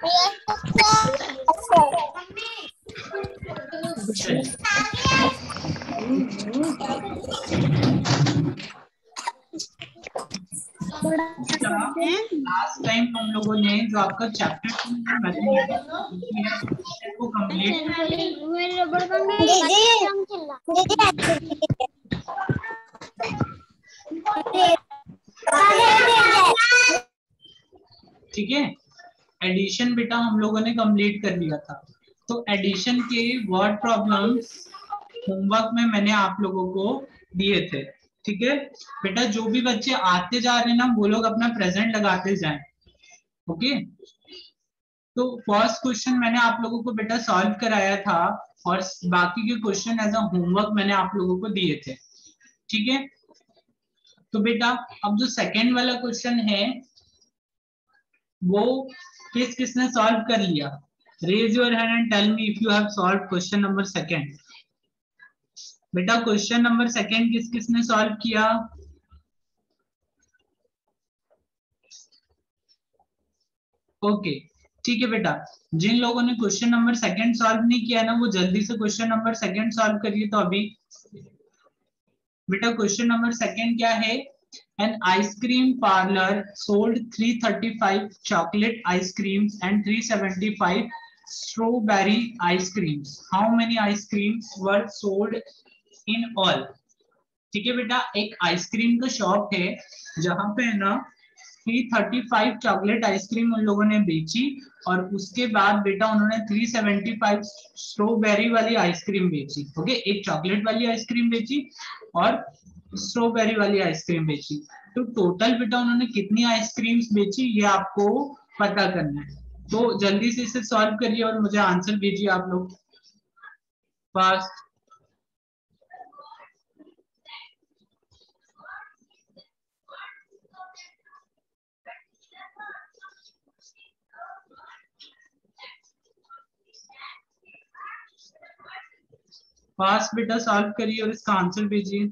Last time हम लोगों ने जो आपका चैप्टर 2 में मैथमेटिक्स को कंप्लीट ठीक है। एडिशन बेटा हम लोगों ने कंप्लीट कर लिया था। तो एडिशन के वर्ड प्रॉब्लम्स होमवर्क में मैंने आप लोगों को दिए थे। ठीक है बेटा, जो भी बच्चे आते जा रहे हैं ना वो लोग अपना प्रेजेंट लगाते जाएं। ओके, तो फर्स्ट क्वेश्चन मैंने आप लोगों को बेटा सॉल्व कराया था और बाकी के क्वेश्चन एज अ होमवर्क मैंने आप लोगों को दिए थे। ठीक है, तो बेटा अब जो सेकंड वाला क्वेश्चन है वो किसने सॉल्व कर लिया? Raise your hand and tell me if you have solve question number second. बेटा क्वेश्चन नंबर सेकंड किसने सॉल्व किया? ओके ठीक है बेटा, जिन लोगों ने क्वेश्चन नंबर सेकंड सॉल्व नहीं किया ना वो जल्दी से क्वेश्चन नंबर सेकंड सॉल्व करिए। तो अभी बेटा क्वेश्चन नंबर सेकंड क्या है? An ice cream parlor sold 335 chocolate ice creams and 375 strawberry ice creams. How many ice creams were sold in all? ठीक है बेटा, एक आइसक्रीम का शॉप है जहां पे है ना 335 चॉकलेट आइसक्रीम उन लोगों ने बेची और उसके बाद बेटा उन्होंने 375 स्ट्रॉबेरी वाली आइसक्रीम बेची। ओके, एक चॉकलेट वाली आइसक्रीम बेची और स्ट्रॉबेरी वाली आइसक्रीम बेची। तो टोटल बेटा उन्होंने कितनी आइसक्रीम्स बेची ये आपको पता करना है। तो जल्दी से इसे सॉल्व करिए और मुझे आंसर दीजिए आप लोग फास्ट। फास्ट बेटा सॉल्व करिए और इसका आंसर भेजिए।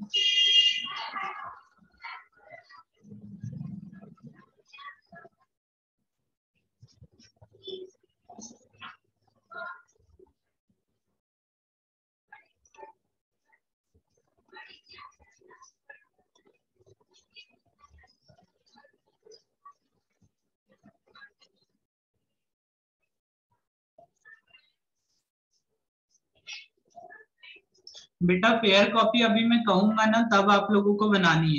बेटा फेयर कॉपी अभी मैं कहूंगा ना तब आप लोगों को बनानी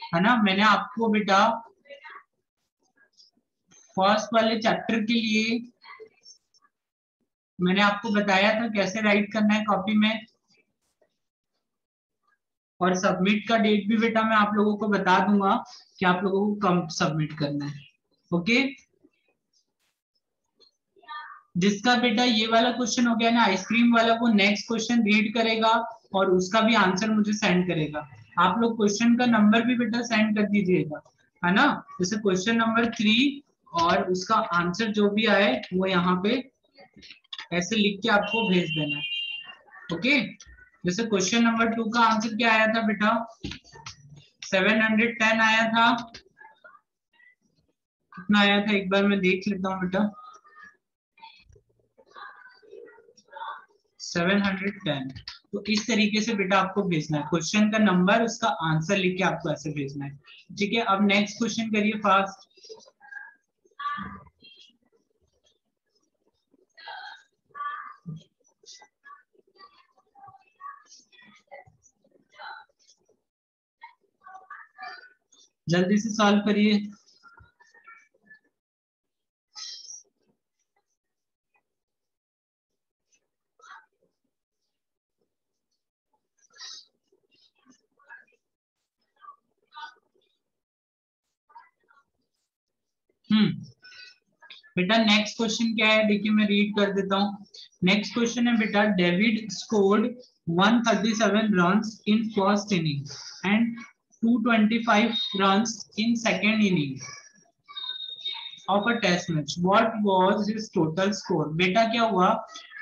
है ना। मैंने आपको बेटा फर्स्ट वाले चैप्टर के लिए मैंने आपको बताया था कैसे राइट करना है कॉपी में, और सबमिट का डेट भी बेटा मैं आप लोगों को बता दूंगा कि आप लोगों को कब सबमिट करना है। ओके, जिसका बेटा ये वाला क्वेश्चन हो गया ना आइसक्रीम वाला, वो नेक्स्ट क्वेश्चन रीड करेगा और उसका भी आंसर मुझे सेंड करेगा। आप लोग क्वेश्चन का नंबर भी बेटा सेंड कर दीजिएगा, है ना। जैसे क्वेश्चन नंबर 3 और उसका आंसर जो भी आए वो यहाँ पे ऐसे लिख के आपको भेज देना है। ओके, जैसे क्वेश्चन नंबर 2 का आंसर क्या आया था बेटा? 710 आया था। कितना आया था एक बार मैं देख लेता हूँ बेटा। 710। तो इस तरीके से बेटा आपको भेजना है, क्वेश्चन का नंबर उसका आंसर लिख के आपको ऐसे भेजना है। ठीक है, अब नेक्स्ट क्वेश्चन करिए फास्ट। जल्दी से सॉल्व करिए। बेटा नेक्स्ट क्वेश्चन क्या है देखिए, मैं रीड कर देता हूँ। नेक्स्ट क्वेश्चन है बेटा, David scored 137 runs in first inning and 225 runs in second inning of a test match. What was his total score? बेटा क्या हुआ,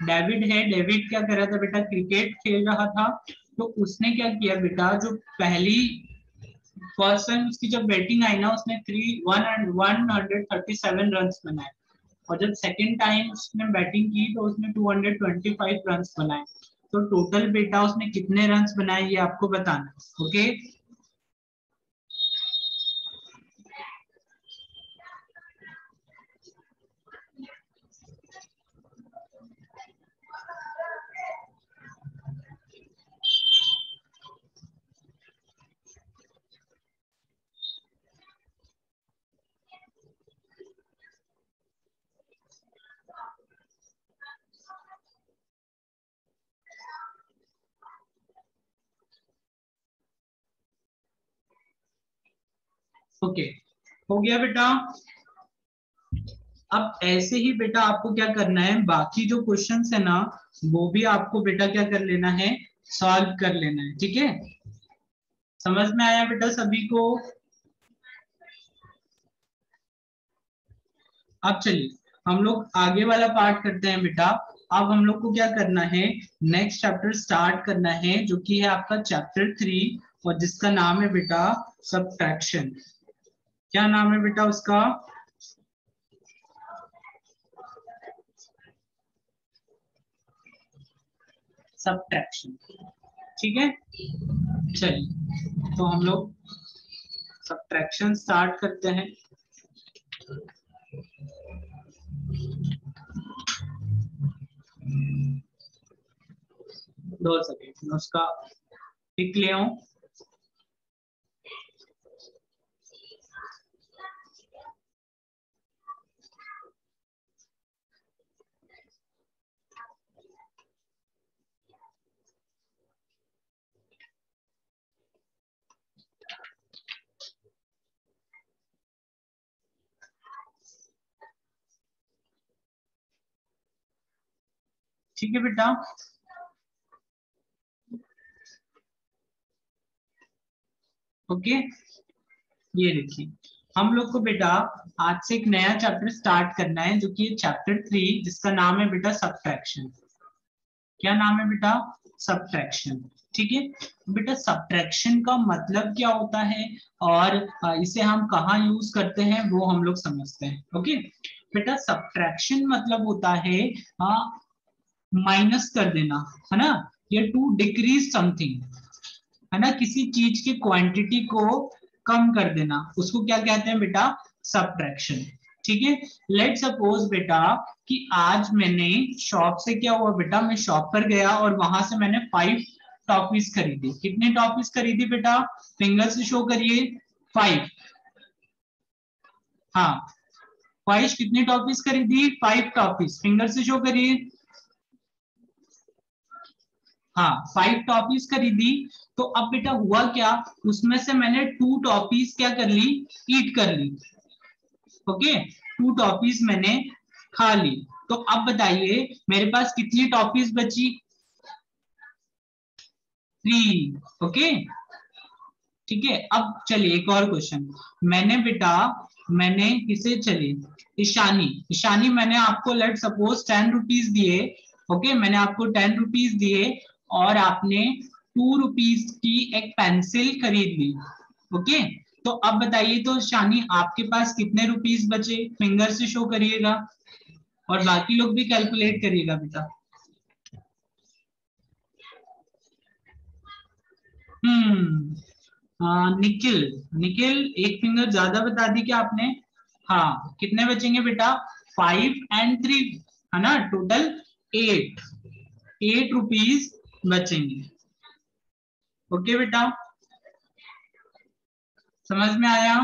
डेविड है, डेविड क्या कर रहा था बेटा, क्रिकेट खेल रहा था। तो उसने क्या किया बेटा, जो पहली फर्स्ट टाइम उसकी जब बैटिंग आई ना उसने 137 रन बनाए और जब सेकंड टाइम उसने बैटिंग की तो उसने 225 रन बनाए। तो टोटल बेटा उसने कितने रन बनाए ये आपको बताना। ओके, ओके, हो गया बेटा। अब ऐसे ही बेटा आपको क्या करना है, बाकी जो क्वेश्चंस है ना वो भी आपको बेटा क्या कर लेना है, सॉल्व कर लेना है। ठीक है, समझ में आया बेटा सभी को? अब चलिए हम लोग आगे वाला पार्ट करते हैं बेटा। अब हम लोग को क्या करना है, नेक्स्ट चैप्टर स्टार्ट करना है जो कि है आपका चैप्टर 3, और जिसका नाम है बेटा सब्ट्रैक्शन। क्या नाम है बेटा उसका? सब्ट्रैक्शन। ठीक है, चलिए तो हम लोग सब्ट्रैक्शन स्टार्ट करते हैं। 2 सेकेंड मैं उसका पिक ले आऊं। ठीक है बेटा, ओके, ये देखिए हम लोग को बेटा आज से एक नया चैप्टर स्टार्ट करना है जो कि चैप्टर 3, जिसका नाम है बेटा सब्ट्रैक्शन। क्या नाम है बेटा? सब्ट्रैक्शन। ठीक है बेटा, सब्ट्रैक्शन का मतलब क्या होता है और इसे हम कहाँ यूज करते हैं वो हम लोग समझते हैं। ओके बेटा, सब्ट्रैक्शन मतलब होता है माइनस कर देना, है ना, या टू डिक्रीज समथिंग, है ना, किसी चीज की क्वांटिटी को कम कर देना, उसको क्या कहते हैं बेटा? सब्ट्रैक्शन। ठीक है, लेट सपोज बेटा कि आज मैंने शॉप से क्या हुआ बेटा, मैं शॉप पर गया और वहां से मैंने 5 टॉफीज खरीदी। कितने टॉफीज खरीदी बेटा? फिंगर से शो करिए। 5। हाँ, 5 कितनी टॉफीज खरीदी? 5 टॉफीज। फिंगर से शो करिए। हाँ, 5 टॉफीज खरीदी। तो अब बेटा हुआ क्या, उसमें से मैंने 2 टॉफीज क्या कर ली, ईट कर ली। ओके, 2 टॉफीज मैंने खा ली। तो अब बताइए मेरे पास कितनी टॉफीज बची? 3। ओके, ठीक है। अब चलिए एक और क्वेश्चन। मैंने बेटा, मैंने किसे, चलिए ईशानी, ईशानी मैंने आपको लेट सपोज 10 रुपीज दिए। ओके, मैंने आपको 10 रुपीज दिए और आपने 2 रुपीज की एक पेंसिल खरीद ली। ओके, तो अब बताइए तो शानी आपके पास कितने रुपीज बचे? फिंगर से शो करिएगा और बाकी लोग भी कैलकुलेट करिएगा बेटा। निखिल, निखिल एक फिंगर ज्यादा बता दी क्या आपने? हाँ, कितने बचेंगे बेटा? 5 और 3, है ना, टोटल 8। 8 रुपीज बचेंगे। ओके बेटा, समझ में आया?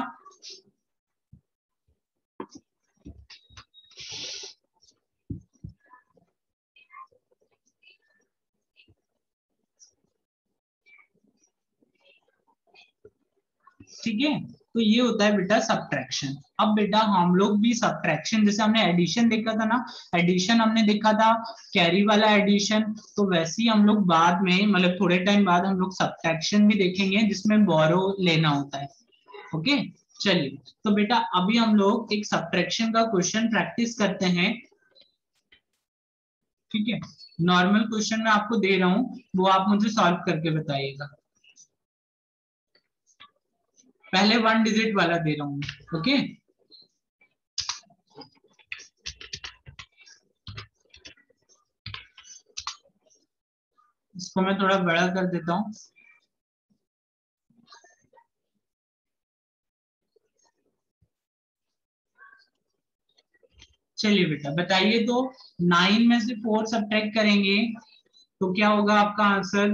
ठीक है, तो ये होता है बेटा सब्ट्रैक्शन। अब बेटा हम लोग भी सब्ट्रैक्शन, जैसे हमने एडिशन देखा था ना, एडिशन हमने देखा था, कैरी वाला एडिशन, तो वैसे ही हम लोग बाद में मतलब थोड़े टाइम बाद हम लोग सब्ट्रैक्शन भी देखेंगे जिसमें बोरो लेना होता है। ओके, चलिए तो बेटा अभी हम लोग एक सब्ट्रैक्शन का क्वेश्चन प्रैक्टिस करते हैं। ठीक है, नॉर्मल क्वेश्चन मैं आपको दे रहा हूं, वो आप मुझे सॉल्व करके बताइएगा। पहले 1 डिजिट वाला दे रहा हूं। ओके, इसको मैं थोड़ा बड़ा कर देता हूँ। चलिए बेटा बताइए, तो 9 में से 4 सब्ट्रैक्ट करेंगे तो क्या होगा आपका आंसर?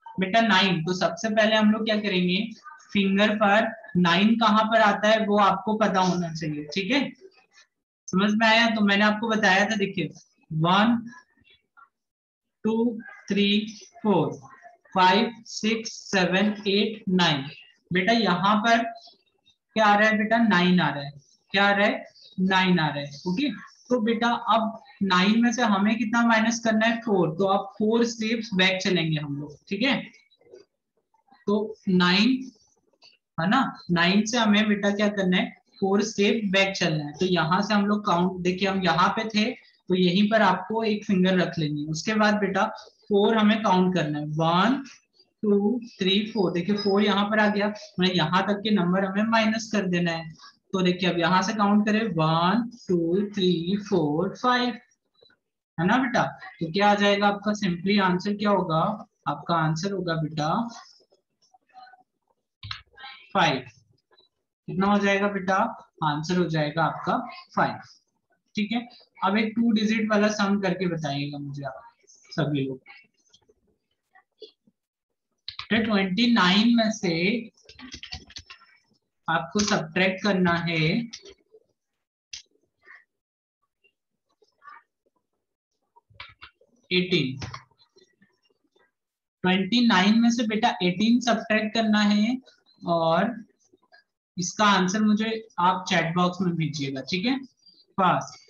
बेटा 9, तो सबसे पहले हम लोग क्या करेंगे, फिंगर पर 9 कहाँ पर आता है वो आपको पता होना चाहिए, ठीक है? समझ में आया? तो मैंने आपको बताया था, देखिए 1 2 3 4 5 6 7 8 9। बेटा यहाँ पर क्या आ रहा है बेटा? 9 आ रहा है। क्या आ रहा है? 9 आ रहा है। ओके, तो बेटा अब 9 में से हमें कितना माइनस करना है? 4। तो अब 4 स्टेप्स बैक चलेंगे हम लोग, ठीक है? तो 9 है ना, 9 से हमें बेटा क्या करना है? 4 स्टेप बैक चलना है। तो यहाँ से हम लोग काउंट, देखिए हम यहाँ पे थे तो यहीं पर आपको एक फिंगर रख लेंगे। उसके बाद बेटा 4 हमें काउंट करना है, 1 2 3 4। देखिए 4 यहाँ पर आ गया, मतलब यहाँ तक के नंबर हमें माइनस कर देना है। तो देखिए अब यहाँ से काउंट करें, 1 2 3 4 5, है ना बेटा? तो क्या आ जाएगा आपका? सिंपली आंसर क्या होगा? आपका आंसर होगा बेटा 5। कितना हो जाएगा बेटा? आंसर हो जाएगा आपका 5। ठीक है, अब एक 2 डिजिट वाला सम करके बताइएगा मुझे आप सभी लोग। तो 29 में से आपको सब्ट्रैक्ट करना है 18। 29 में से बेटा 18 सब्ट्रैक्ट करना है, और इसका आंसर मुझे आप चैट बॉक्स में भेजिएगा, ठीक है? Fast.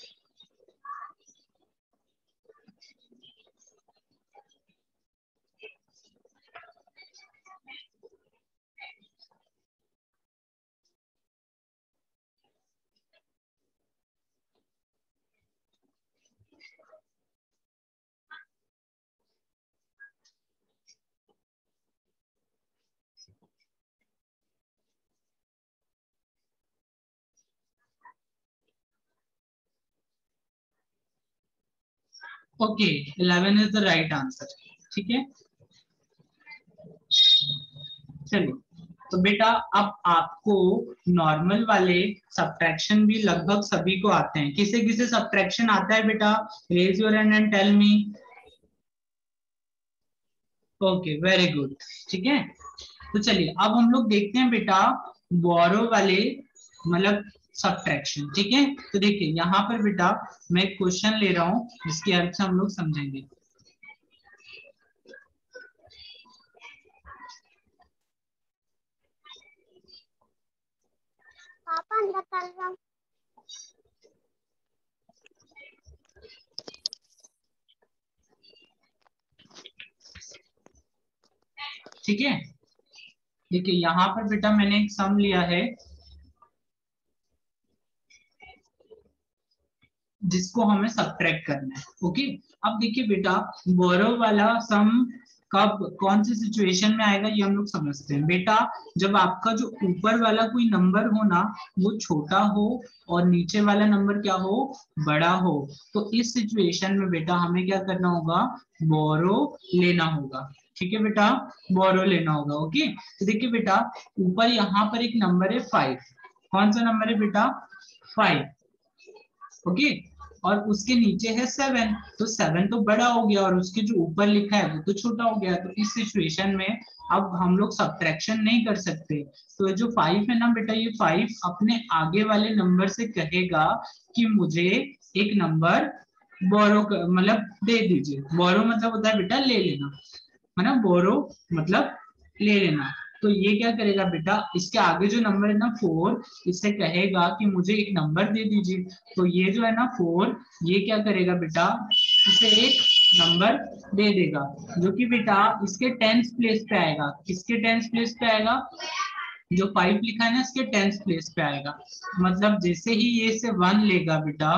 Okay, 11 is the right answer, ठीक है? चलिए, तो बेटा अब आपको नॉर्मल वाले सब्ट्रैक्शन भी लगभग सभी को आते हैं। किसे किसे सब्ट्रैक्शन आता है बेटा? Raise your hand and tell me. Okay, very good, ठीक है। तो चलिए अब हम लोग देखते हैं बेटा बोरो वाले, मतलब सब्ट्रैक्शन, ठीक है? तो देखिए यहाँ पर बेटा मैं एक क्वेश्चन ले रहा हूँ जिसकी हेल्प से हम लोग समझेंगे। पापा अंदर चल रहा हूँ। ठीक है, देखिए यहाँ पर बेटा मैंने एक सम लिया है जिसको हमें सब्ट्रैक्ट करना है। ओके, अब देखिए बेटा बोरो वाला सम कब कौन सी सिचुएशन में आएगा ये हम लोग समझते हैं। बेटा जब आपका जो ऊपर वाला कोई नंबर हो ना वो छोटा हो और नीचे वाला नंबर क्या हो? बड़ा हो, तो इस सिचुएशन में बेटा हमें क्या करना होगा? बोरो लेना होगा, ठीक है बेटा? बोरो लेना होगा। ओके, तो देखिए बेटा ऊपर यहाँ पर एक नंबर है 5। कौन सा नंबर है बेटा? 5। ओके, और उसके नीचे है 7। तो 7 तो बड़ा हो गया और उसके जो ऊपर लिखा है वो तो छोटा हो गया। तो इस सिचुएशन में अब हम लोग सब्ट्रैक्शन नहीं कर सकते। तो जो 5 है ना बेटा, ये 5 अपने आगे वाले नंबर से कहेगा कि मुझे एक नंबर बोरो मतलब दे दीजिए। बोरो मतलब होता है बेटा ले लेना, है ना? बोरो मतलब ले लेना। तो ये क्या करेगा बेटा, इसके आगे जो नंबर है ना 4, इससे कहेगा कि मुझे एक नंबर दे दीजिए। तो ये जो है ना 4, ये क्या करेगा बेटा, इसे एक नंबर दे देगा जो कि बेटा इसके 10th प्लेस पे आएगा। किसके 10th प्लेस पे आएगा? जो 5 लिखा है ना इसके 10th प्लेस पे आएगा। मतलब जैसे ही ये से 1 लेगा बेटा,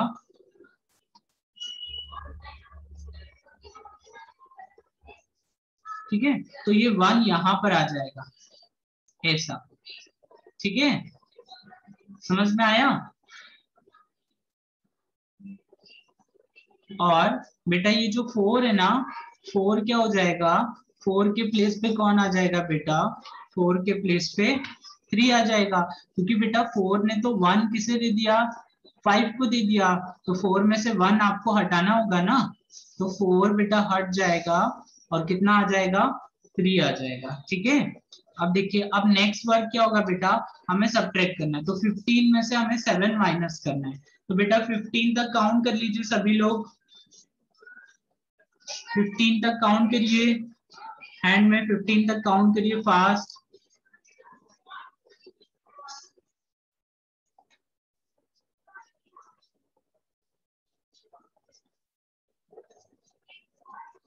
ठीक है, तो ये 1 यहाँ पर आ जाएगा ऐसा, ठीक है? समझ में आया? और बेटा ये जो 4 है ना, 4 क्या हो जाएगा, 4 के प्लेस पे कौन आ जाएगा बेटा, 4 के प्लेस पे 3 आ जाएगा, क्योंकि बेटा 4 ने तो 1 किसे दे दिया, 5 को दे दिया, तो 4 में से 1 आपको हटाना होगा ना, तो 4 बेटा हट जाएगा और कितना आ जाएगा, 3 आ जाएगा। ठीक है, अब देखिए अब नेक्स्ट वर्क क्या होगा बेटा, हमें सब्ट्रैक्ट करना है, तो 15 में से हमें 7 माइनस करना है, तो बेटा 15 तक काउंट कर लीजिए सभी लोग, 15 तक काउंट करिए, हैंड में 15 तक काउंट करिए फास्ट।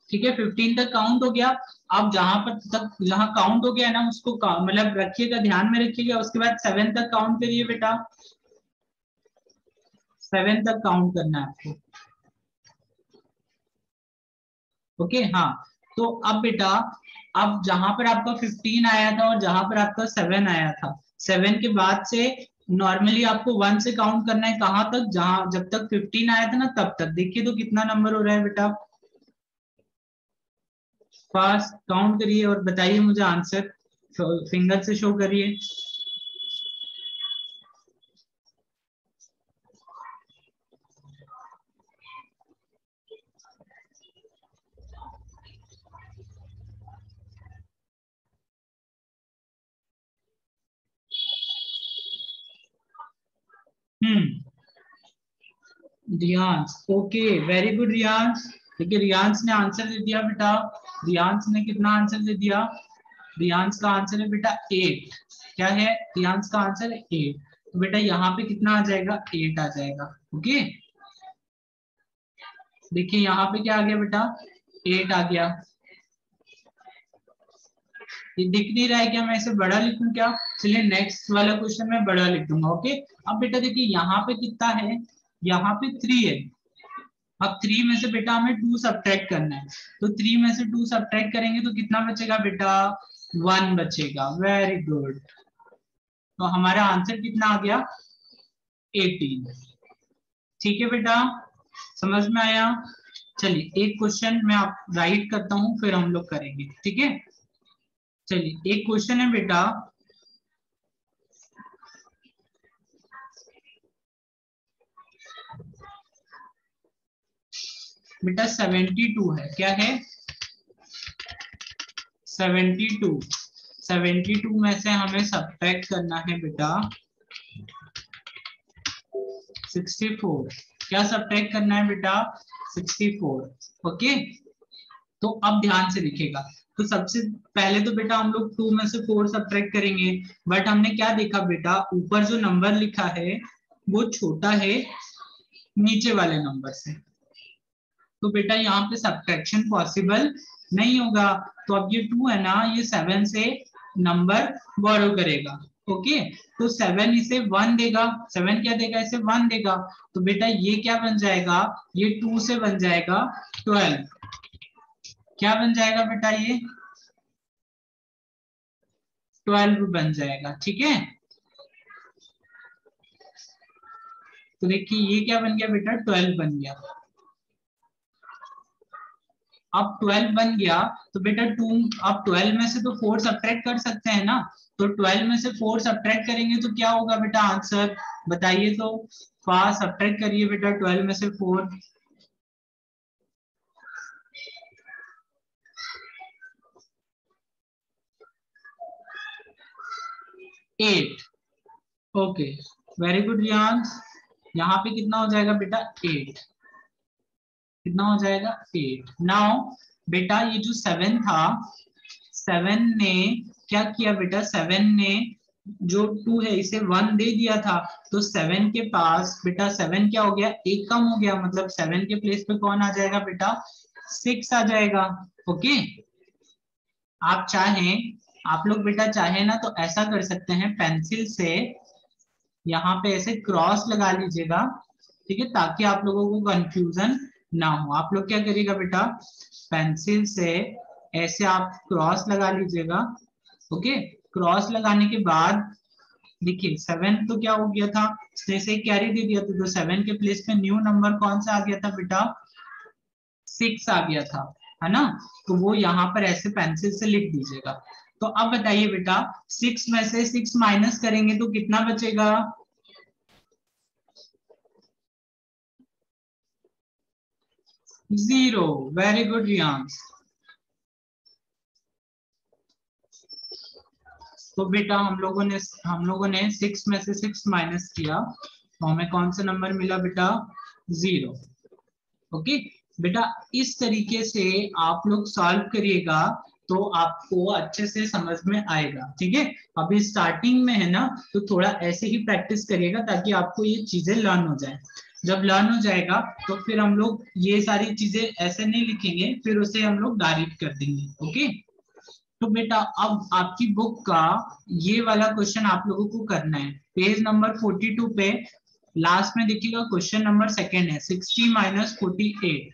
ठीक है, 15 तक काउंट हो गया। अब जहां पर तक जहां काउंट हो गया है ना, उसको मतलब रखिएगा, ध्यान में रखिएगा, उसके बाद 7 तक काउंट करिए बेटा, 7 तक काउंट करना है आपको। ओके हाँ, तो अब बेटा, अब जहां पर आपका 15 आया था और जहां पर आपका 7 आया था, 7 के बाद से नॉर्मली आपको 1 से काउंट करना है, कहां तक, जहां जब तक 15 आया था ना तब तक। देखिए तो कितना नंबर हो रहा है बेटा, फास्ट काउंट करिए और बताइए मुझे आंसर, फिंगर से शो करिए। Riyansh, okay very good Riyansh. देखिए रियांश ने आंसर दे दिया बेटा, रियांश ने कितना आंसर दे दिया, रियांश का आंसर है बेटा 8। क्या है रियांश का आंसर है 8, तो बेटा यहाँ पे कितना आ जाएगा, 8 आ जाएगा। ओके देखिए यहाँ पे क्या आ गया बेटा, 8 आ गया। ये दिख नहीं रहा है क्या, मैं इसे बड़ा लिखूं क्या, चलिए नेक्स्ट वाला क्वेश्चन मैं बड़ा लिख दूंगा। ओके अब बेटा देखिए यहाँ पे कितना है, यहाँ पे 3 है, अब 3 में से बेटा हमें 2 सब्ट्रैक्ट करना है, तो 3 में से 2 सब्ट्रैक्ट करेंगे तो कितना बचेगा बेटा, 1 बचेगा। वेरी गुड, तो हमारा आंसर कितना आ गया, 18। ठीक है बेटा, समझ में आया? चलिए एक क्वेश्चन मैं आप राइट करता हूं, फिर हम लोग करेंगे। ठीक है, चलिए एक क्वेश्चन है बेटा, बेटा 72 है, क्या है 72, 72 में से हमें सब्ट्रैक्ट करना है बेटा 64। क्या सब्ट्रैक्ट करना है बेटा, 64। ओके तो अब ध्यान से लिखिएगा, तो सबसे पहले तो बेटा हम लोग 2 में से 4 सब्ट्रैक्ट करेंगे, बट हमने क्या देखा बेटा, ऊपर जो नंबर लिखा है वो छोटा है नीचे वाले नंबर से, तो बेटा यहाँ पे सब्ट्रैक्शन पॉसिबल नहीं होगा। तो अब ये 2 है ना, ये 7 से नंबर बोरो करेगा। ओके तो 7 इसे 1 देगा, 7 क्या देगा, इसे 1 देगा, तो बेटा ये क्या बन जाएगा, ये 2 से बन जाएगा 12। क्या बन जाएगा बेटा, ये 12 बन जाएगा। ठीक है, तो देखिए ये क्या बन गया बेटा, 12 बन गया। अब 12 बन गया तो बेटा 2, अब 12 में से तो 4 सब्ट्रैक्ट कर सकते हैं ना, तो 12 में से 4 सब्ट्रैक्ट करेंगे तो क्या होगा बेटा आंसर, बताइए तो, फास्ट सब्ट्रैक्ट करिए बेटा 12 में से 4। 8। ओके वेरी गुड रियांश, यहाँ पे कितना हो जाएगा बेटा 8, कितना हो जाएगा 8। नाउ बेटा ये जो 7 था, 7 ने क्या किया बेटा, 7 ने जो 2 है इसे 1 दे दिया था, तो 7 के पास बेटा 7 क्या हो गया, एक कम हो गया, मतलब 7 के प्लेस पे कौन आ जाएगा बेटा, 6 आ जाएगा। ओके आप चाहें, आप लोग बेटा चाहे ना तो ऐसा कर सकते हैं, पेंसिल से यहाँ पे ऐसे क्रॉस लगा लीजिएगा, ठीक है, ताकि आप लोगों को कंफ्यूजन ना हो। आप लोग क्या करिएगा बेटा, पेंसिल से ऐसे आप क्रॉस लगा लीजिएगा। ओके क्रॉस लगाने के बाद देखिए 7 तो क्या हो गया था, जैसे कैरी दे दिया था, तो 7 के प्लेस पे न्यू नंबर कौन सा आ गया था बेटा, 6 आ गया था, है ना। तो वो यहाँ पर ऐसे पेंसिल से लिख दीजिएगा। तो अब बताइए बेटा, 6 में से 6 माइनस करेंगे तो कितना बचेगा, 0। Very good Riyansh. तो बेटा हम लोगों ने 6 में से 6 माइनस किया, तो हमें कौन सा नंबर मिला बेटा, 0। ओके बेटा, इस तरीके से आप लोग सॉल्व करिएगा तो आपको अच्छे से समझ में आएगा, ठीक है। अभी स्टार्टिंग में है ना, तो थोड़ा ऐसे ही प्रैक्टिस करिएगा ताकि आपको ये चीजें लर्न हो जाए। जब लर्न हो जाएगा तो फिर हम लोग ये सारी चीजें ऐसे नहीं लिखेंगे, फिर उसे हम लोग डायरेक्ट कर देंगे। ओके, तो बेटा अब आपकी बुक का ये वाला क्वेश्चन आप लोगों को करना है, पेज नंबर 42 पे लास्ट में देखिएगा क्वेश्चन नंबर सेकंड है, 60 माइनस 48।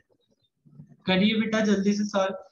करिए बेटा जल्दी से सॉल्व।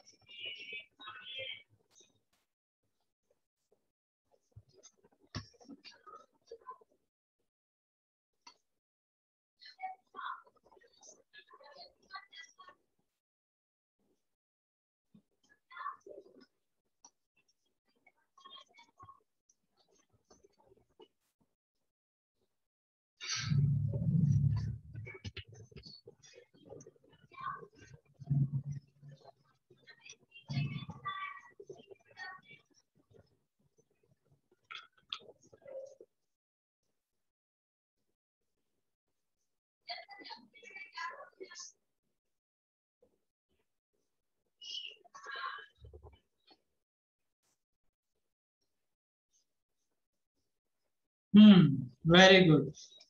Very good.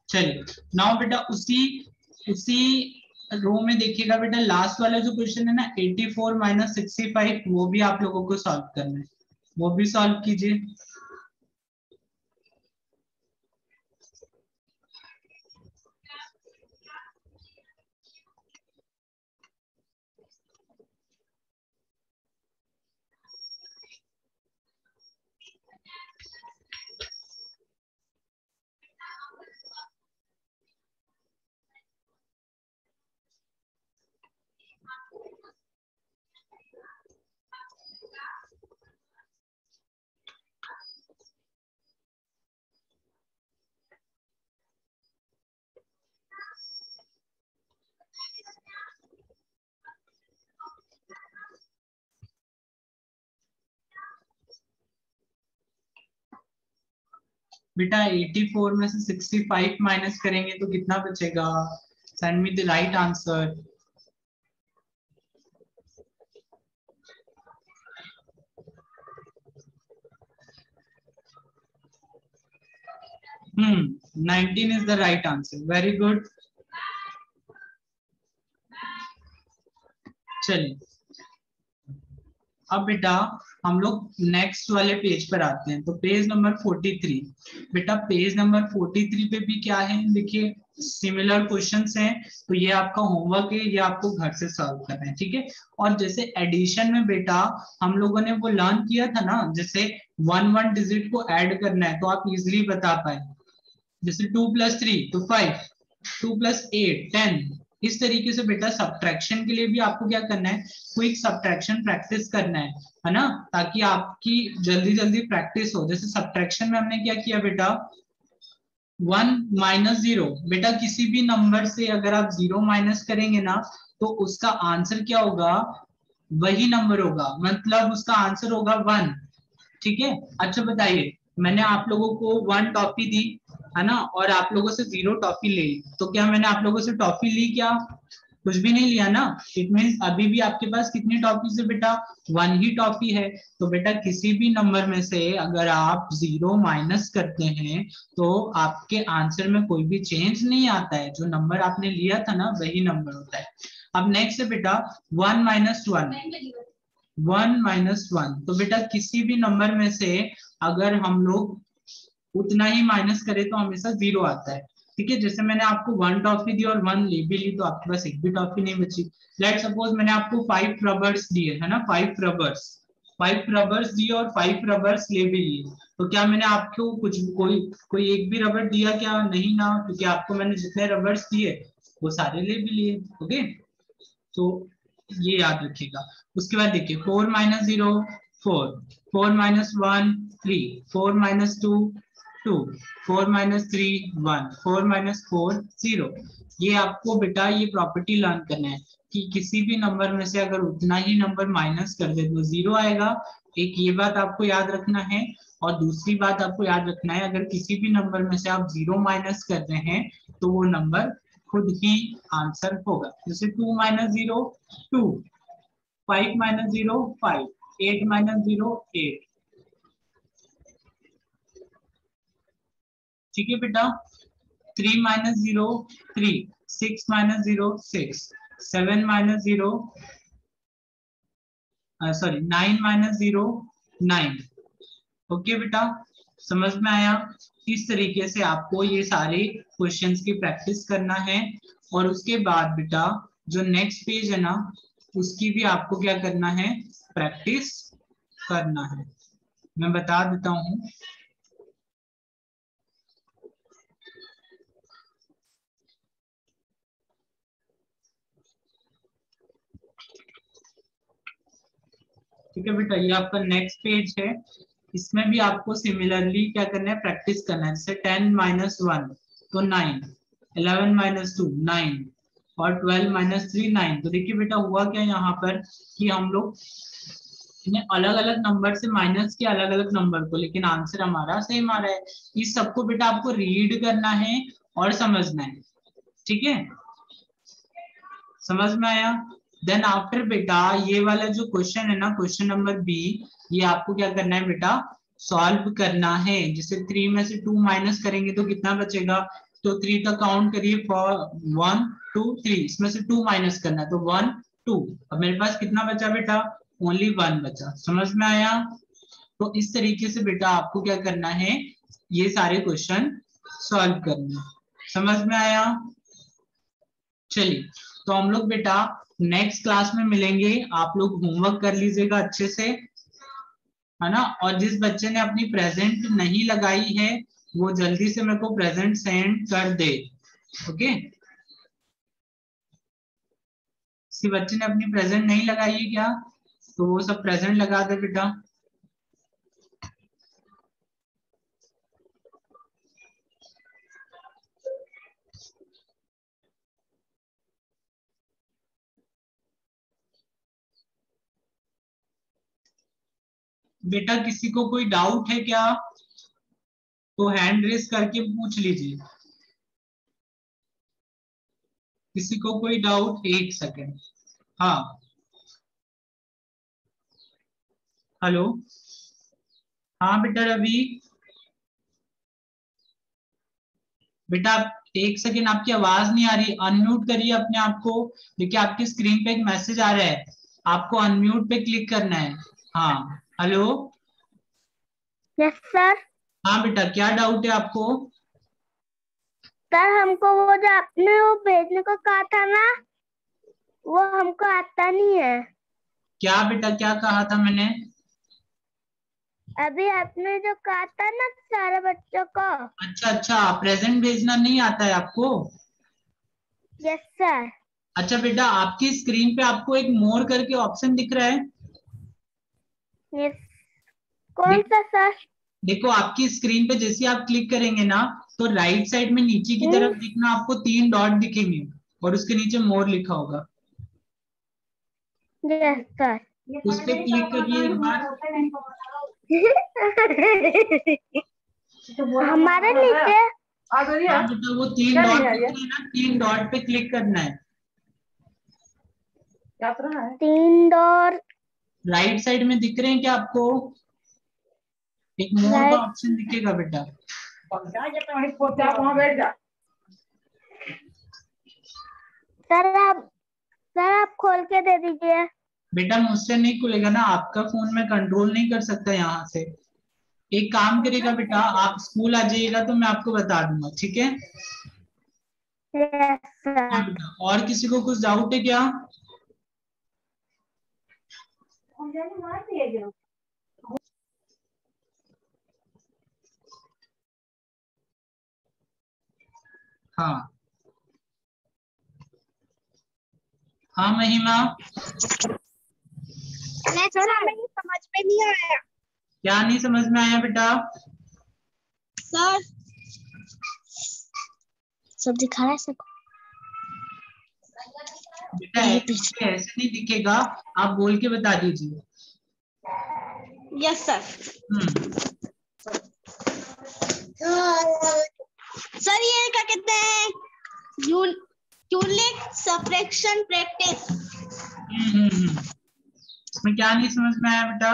चलिए नाउ बेटा उसी उसी रो में देखिएगा बेटा, लास्ट वाला जो क्वेश्चन है ना, 84 माइनस 65, वो भी आप लोगों को सॉल्व करना है, वो भी सॉल्व कीजिए। बेटा 84 में से 65 माइनस करेंगे तो कितना बचेगा, send me the right answer. 19 is the right answer, very good। चलिए अब बेटा हम लोग नेक्स्ट वाले पेज पर आते हैं, तो पेज नंबर 43। बेटा पेज नंबर 43 पे भी क्या है, देखिए सिमिलर क्वेश्चंस हैं, तो ये आपका होमवर्क है, ये आपको घर से सॉल्व करना है, ठीक है। और जैसे एडिशन में बेटा हम लोगों ने वो लर्न किया था ना, जैसे वन वन डिजिट को ऐड करना है तो आप इजिली बता पाए, जैसे 2 + 3 तो 5, 2 + 8 10। इस तरीके से बेटा सब्ट्रैक्शन के लिए भी आपको क्या करना है, क्विक सब्ट्रैक्शन प्रैक्टिस करना है ना, ताकि आपकी जल्दी जल्दी प्रैक्टिस हो। जैसे सब्ट्रैक्शन में हमने क्या किया बेटा, 1 माइनस 0, बेटा किसी भी नंबर से अगर आप 0 माइनस करेंगे ना, तो उसका आंसर क्या होगा, वही नंबर होगा, मतलब उसका आंसर होगा 1, ठीक है। अच्छा बताइए, मैंने आप लोगों को 1 टॉफी दी, है ना, और आप लोगों से 0 टॉफी ले ली, तो क्या मैंने आप लोगों से टॉफी ली क्या, कुछ भी नहीं लिया ना। इट मीन्स अभी भी आपके पास कितनी टॉफी है बेटा, 1 ही टॉफी है। तो बेटा किसी भी नंबर में से अगर आप 0 माइनस करते हैं तो आपके आंसर में कोई भी चेंज नहीं आता है, जो नंबर आपने लिया था ना वही नंबर होता है। अब नेक्स्ट है बेटा 1 - 1, 1 - 1, तो बेटा किसी भी नंबर में से अगर हम लोग उतना ही माइनस करें तो हमेशा 0 आता है, ठीक है। जैसे मैंने आपको 1 टॉफी दी और 1 ले भी ली तो आपके पास एक भी टॉफी नहीं बची। लेट सपोज मैंने आपको 5 रबर्स दिए, है ना, 5 रबर्स, 5 रबर्स दिए और 5 रबर्स ले भी लिए, तो क्या मैंने आपको कुछ कोई एक भी रबर दिया क्या? नहीं ना, क्योंकि आपको मैंने जितने रबर्स दिए वो सारे ले भी लिए। ओके, तो ये याद रखिएगा। उसके बाद देखिए 4 minus 0 4, 4 minus 1 3, 4 minus 2 2, 4 minus 3 1, 4 minus 4 0। ये आपको बेटा ये प्रॉपर्टी लर्न करना है कि किसी भी नंबर में से अगर उतना ही नंबर माइनस कर दे तो 0 आएगा। एक ये बात आपको याद रखना है। और दूसरी बात आपको याद रखना है, अगर किसी भी नंबर में से आप 0 माइनस कर रहे हैं तो वो नंबर खुद ही आंसर होगा। जैसे 2 माइनस 0 2, 5 माइनस 0 5, 8 माइनस 0 8। ठीक है बेटा। 3 minus 0 3, 6 minus 0 6, 7 minus 0 sorry 9 minus 0 9। Okay बेटा, समझ में आया? इस तरीके से आपको ये सारे क्वेश्चंस की प्रैक्टिस करना है। और उसके बाद बेटा जो नेक्स्ट पेज है ना, उसकी भी आपको क्या करना है? प्रैक्टिस करना है। मैं बता देता हूँ। ठीक है बेटा, ये आपका नेक्स्ट पेज है। इसमें भी आपको सिमिलरली क्या करना है? प्रैक्टिस करना है। जैसे 10 माइनस 1 तो 9, 11 माइनस 2 9, और 12 माइनस 3 9। तो देखिए बेटा हुआ क्या यहाँ पर कि हम लोग इन्हें अलग अलग नंबर से माइनस किया, अलग अलग नंबर को, लेकिन आंसर हमारा सेम आ रहा है। इस सबको बेटा आपको रीड करना है और समझना है। ठीक है, समझ में आया? देन आफ्टर बेटा ये वाला जो क्वेश्चन है ना, क्वेश्चन नंबर बी, ये आपको क्या करना है बेटा? सॉल्व करना है। जैसे 3 में से 2 माइनस करेंगे तो कितना बचेगा? तो 3 तक काउंट करिए, फॉर 1 2 3, इसमें से 2 माइनस करना है तो 1 2। अब मेरे पास कितना बचा बेटा? ओनली 1 बचा। समझ में आया? तो इस तरीके से बेटा आपको क्या करना है? ये सारे क्वेश्चन सॉल्व करना है। समझ में आया? चलिए, तो हम लोग बेटा नेक्स्ट क्लास में मिलेंगे। आप लोग होमवर्क कर लीजिएगा अच्छे से, है ना? और जिस बच्चे ने अपनी प्रेजेंट नहीं लगाई है वो जल्दी से मेरे को प्रेजेंट सेंड कर दे। ओके, किसी बच्चे ने अपनी प्रेजेंट नहीं लगाई है क्या? तो वो सब प्रेजेंट लगा दे बेटा। बेटा किसी को कोई डाउट है क्या? तो हैंड रेस करके पूछ लीजिए। किसी को कोई डाउट? एक सेकेंड। हाँ, हेलो। हाँ बेटा रवि। बेटा आप एक सेकेंड, आपकी आवाज नहीं आ रही, अनम्यूट करिए अपने आप को। देखिए आपकी स्क्रीन पे एक मैसेज आ रहा है, आपको अनम्यूट पे क्लिक करना है। हाँ, हेलो। Yes sir. हाँ बेटा, क्या डाउट है आपको? सर हमको वो जो आपने वो भेजने को कहा था ना, वो हमको आता नहीं है। क्या बेटा, क्या कहा था मैंने? अभी आपने जो कहा था ना सारे बच्चों को। अच्छा अच्छा, प्रेजेंट भेजना नहीं आता है आपको? Yes sir. अच्छा बेटा, आपकी स्क्रीन पे आपको एक मोर करके ऑप्शन दिख रहा है। यस। कौन देख, सा सर? देखो आपकी स्क्रीन पे जैसे आप क्लिक करेंगे ना, तो राइट साइड में नीचे की तरफ दिखना आपको 3 डॉट दिखेंगे, और उसके नीचे मोर लिखा होगा। Yes sir. उस पे क्लिक करिए एक बार। हमारे नीचे। हाँ बेटा, वो 3 डॉट दिख रहे हैं ना, 3 डॉट पे क्लिक करना है। 3 डॉट। राइट साइड में दिख रहे हैं क्या आपको? एक मोर का राइट। ऑप्शन दिखेगा बेटा। सर आप खोल के दे दीजिए। बेटा मुझसे नहीं खुलेगा ना, आपका फोन में कंट्रोल नहीं कर सकता यहाँ से। एक काम करिएगा बेटा, आप स्कूल आ जाइएगा तो मैं आपको बता दूंगा, ठीक है? यस हाँ सर। बेटा, और किसी को कुछ डाउट है क्या? हाँ हाँ महिमा, नहीं सर, हमें समझ में नहीं आया। क्या नहीं समझ में आया बेटा? सर सब दिखा रहा है सबको। बेटा ऐसे नहीं दिखेगा, आप बोल के बता दीजिए। Yes sir. सर ये क्या कहते हैं, यूनिट सब्ट्रैक्शन प्रैक्टिस। इसमें क्या नहीं समझ में आया बेटा?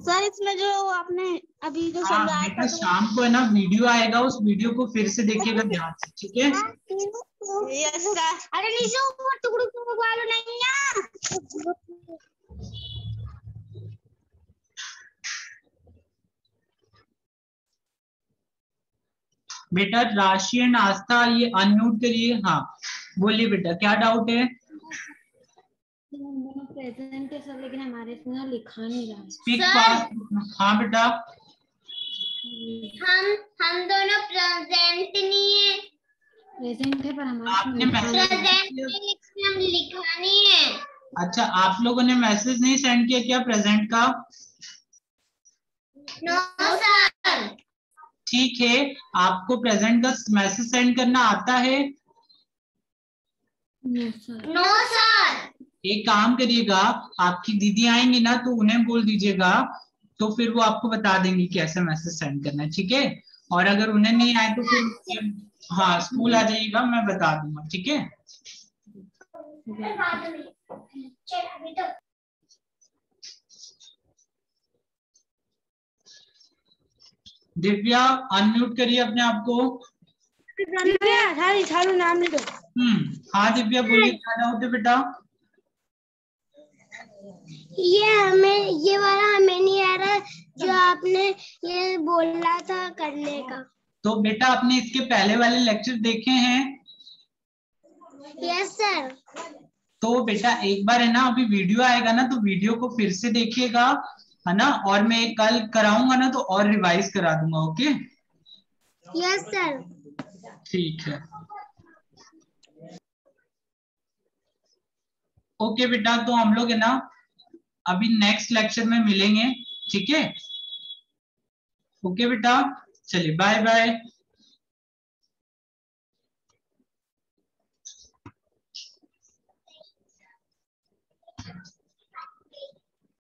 सर इसमें जो आपने अभी जो हाँ समझाया बेटा, था शाम को है ना वीडियो आएगा, उस वीडियो को फिर से देखिएगा ध्यान से, ठीक है? Yes sir. अरे निशु वो टुकड़ू टुकड़ू वाला नहीं है। बेटा राशि एंड आस्था, ये अनम्यूट करिए। हाँ बोलिए बेटा, क्या डाउट है? प्रेजेंट है सर, लेकिन हमारे इसमें लिखा नहीं रहा है। Speak fast. हाँ बेटा, हम दोनों प्रेजेंट नहीं है। प्रेजेंट है पर हमारे आपने इसमें प्रेजेंट हम लिखा नहीं है। अच्छा, आप लोगों ने मैसेज नहीं सेंड किया क्या प्रेजेंट का? No sir. ठीक है, आपको प्रेजेंट का मैसेज सेंड करना आता है? No sir. एक काम करिएगा, आपकी दीदी आएंगी ना तो उन्हें बोल दीजिएगा, तो फिर वो आपको बता देंगी कैसे मैसेज सेंड करना है, ठीक है? और अगर उन्हें नहीं आए तो फिर हाँ स्कूल आ जाइएगा, मैं बता दूंगा, ठीक है? दिव्या अनम्यूट करिए अपने आप को। नाम लिखो। हाँ दिव्या बोलिए, क्या डाउट है बेटा? ये वाला हमें नहीं आ रहा जो आपने ये बोला था करने का। तो बेटा आपने इसके पहले वाले लेक्चर देखे हैं? Yes sir. तो बेटा एक बार है ना, अभी वीडियो आएगा ना तो वीडियो को फिर से देखिएगा, है ना? और मैं कल कराऊंगा ना तो और रिवाइज करा दूंगा, ओके? Yes sir. ठीक है, ओके बेटा, तो हम लोग है ना अभी नेक्स्ट लेक्चर में मिलेंगे, ठीक है? ओके बेटा, चलिए बाय बाय।